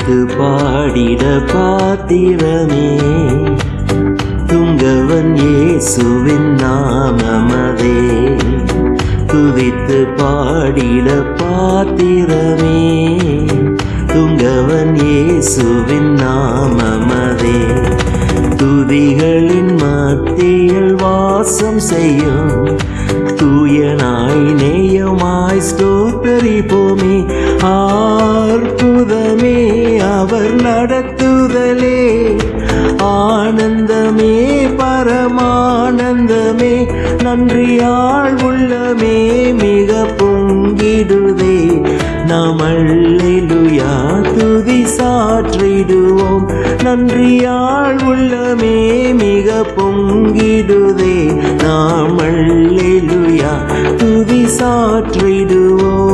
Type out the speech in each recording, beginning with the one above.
துதித்து பாடிட பாத்திரமே துங்கவன் இயேசுவின் நாமமதே. துதித்து பாடிட பாத்திரமே துங்கவன் இயேசுவின் நாமமதே. துதிகளின் மத்தியில் வாசம் செய்யும் தூயனாய் நேயமாய் ஸ்தோத்தரிப்போமே. அற்புதமே அவர் நடத்துதலே, ஆனந்தமே பரமானந்தமே, நன்றியால் உள்ளமே மிக பொங்கிடுதே. நாம் அல்லேலூயா துதி சாற்றிடுவோம், நன்றியால் உள்ளமே மிக பொங்கிடுதே. நாம் அல்லேலூயா துதி சாற்றிடுவோம்.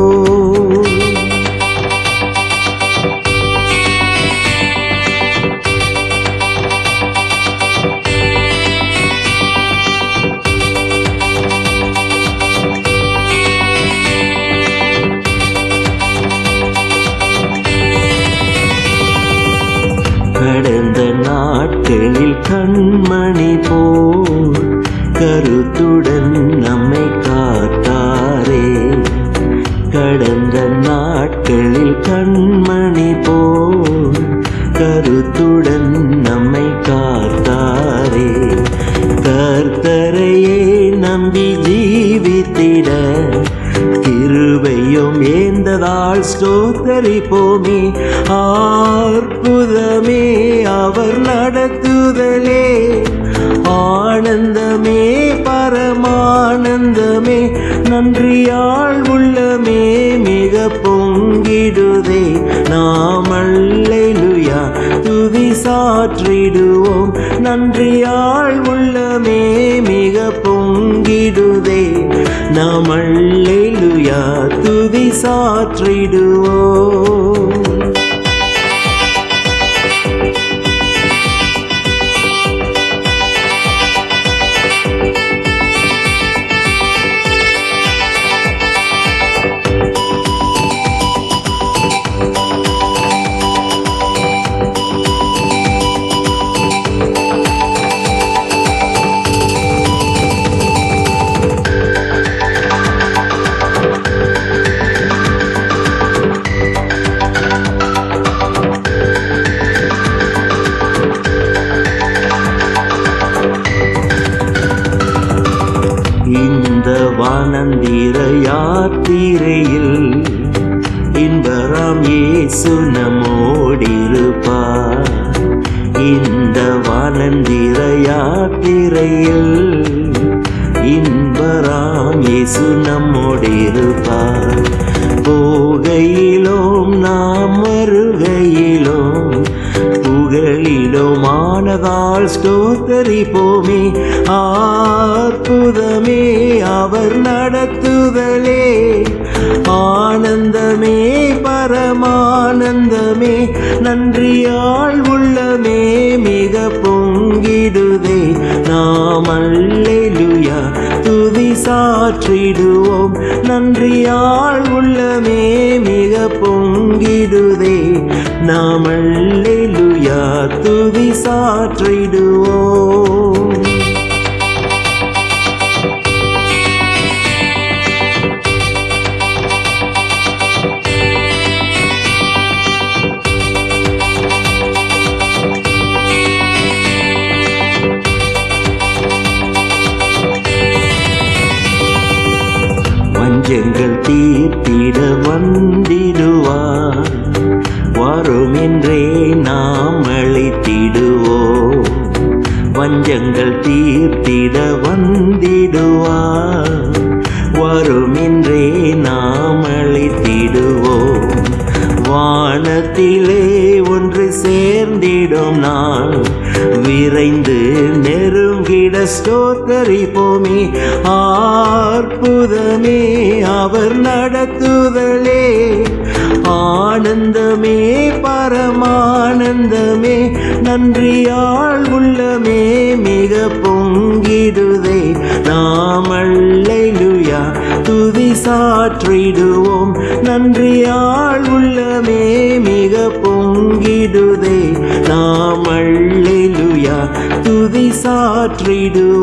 கடந்த நாட்களில் கண்மணி போல் கருத்துடன் நம்மை காத்தாரே. கடந்த நாட்களில் கண்மணி போல் கருத்துடன் நம்மை காத்தாரே. கர்த்தரையே நம்பி ஜீவித்திட கிருபையும் ஏந்ததால் ஸ்தோத்தரிப்போமே. அற்புதமே அவர் நடத்துதலே, ஆனந்தமே பரமானந்தமே, நன்றியால் உள்ளமே மிக பொங்கிடுதே. நாம் அல்லேலூயா துதி சாற்றிடுவோம், நன்றியால் உள்ளமே மிக பொங்கிடுதே. நாம் அல்லேலூயா துதி சாற்றிடுவோம். இந்த வானந்திர யாத்திரையில் இன்பராம் இயேசு நம்மோடிருப்பார். இந்த வானந்திர யாத்திரையில் இன்பராம் இயேசு நம்மோடிருப்பார். போகையிலும் நாம் வருகையிலும் புகழிலும் ஆனதால் ஸ்தோத்தரிப்போமே. அற்புதமே அவர் நடத்துதலே, ஆனந்தமே பரமானந்தமே, நன்றியால் உள்ளமே மிக பொங்கிடுதே. நாம் அல்லேலூயா துதி சாற்றிடுவோம், நன்றியால் உள்ளமே மிக பொங்கிடுதே. நாம் அல்லேலூயா துதி சாற்றிடுவோம். வஞ்சங்கள் தீர்த்திட வந்திடுவார், வருமென்றே நாம் அழைத்திடுவோம். வஞ்சங்கள் தீர்த்திட வந்திடுவார், வருமென்றே நாம் அழைத்திடுவோம். வானத்திலே ஒன்று சேர்ந்திடும் நாள் விரைந்து நெருங்கிட ஸ்தோத்தரிப்போமே. அற்புதமே அவர் நடத்துதலே, ஆனந்தமே பரமானந்தமே, நன்றியால் உள்ளமே மிக பொங்கிடுதே. நாம் அல்லேலூயா துதி சாற்றிடுவோம், நன்றியால் உள்ளமே மிக பொங்கி பொங்கிடுதே நாம் அல்லேலூயா துதி சாற்றிடுவோம்.